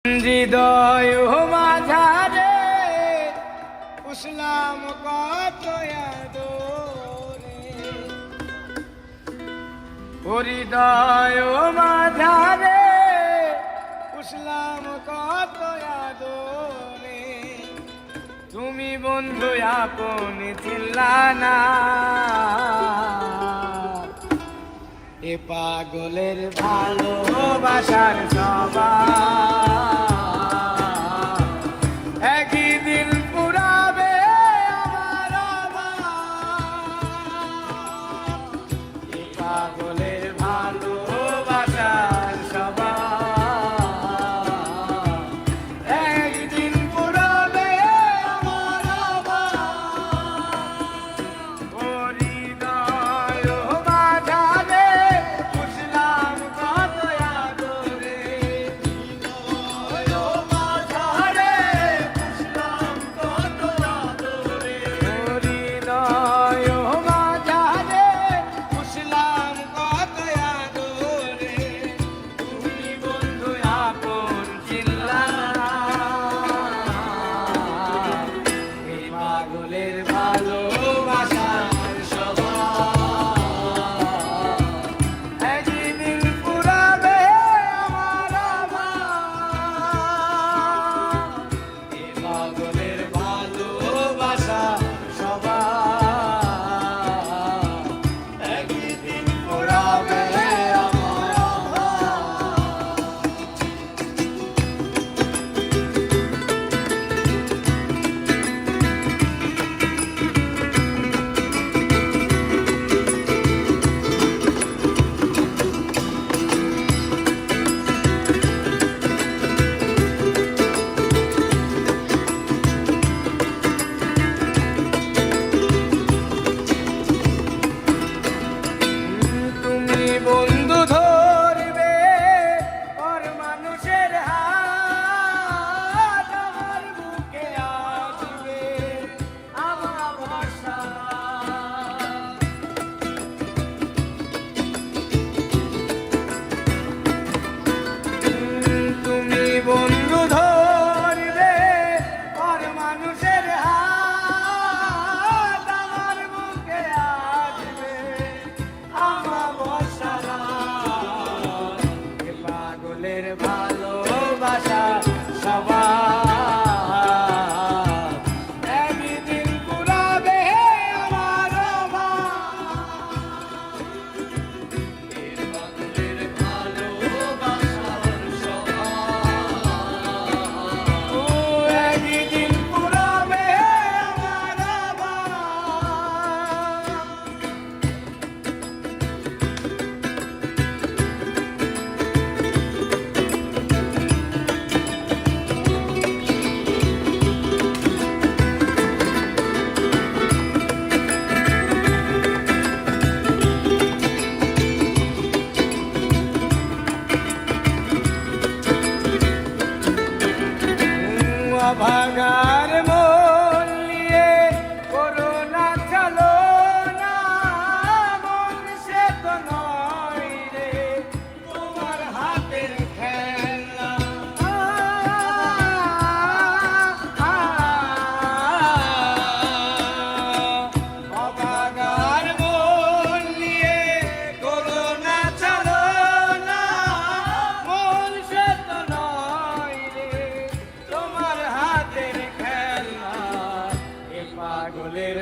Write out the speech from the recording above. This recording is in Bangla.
হৃদয় মাঝারে পুষলাম কত আদরে, হৃদয় মাঝারে পুষলাম কত আদরে, তুমি বন্ধু আপন ছিলা না, এ পাগলের ভালোবাসার সবাই একই দিন পুরাবে আমার আবার। এ পাগলের ভালোবাসার সবাই একদিন পুরাবে আমার আবার। হৃদয় মাঝারে পুষলাম কত আদরে, হৃদয় মাঝারে পুষলাম কত আদরে, হৃদয় মাঝারে পুষলাম কত আদরে, তুমি বন্ধু আপন ছিলা না, এই পাগলের ভালোবাসার সবাই একদিন পুরাবে আমার আবার। এই পাগলের ভালোবাসা সবাই একদিন পুরাবে আমার তুমি বন্ধু ধরবে পর মানুষের হাত, আমার বুকে আসবে আমার ভরসা। তুমি বন্ধু ধরবে পর মানুষের হাত, আমার বুকে আসবে আমার ভরসা। এ পাগলের ভালোবাসা সবাই একদিন পুরাবে আমার আবার। এ পাগলের ভালোবাসার সবাই ও একদিন পুরাবে আমার আবার। ভাগার মন নিয়ে করোনা চলো না, মন সে তো নয় রে তোমার হাতের খেলা। ভাগার মন নিয়ে করোনা চলো না, মন সে তো নয় রে তোমার হাতের খেলা। এ পাগলের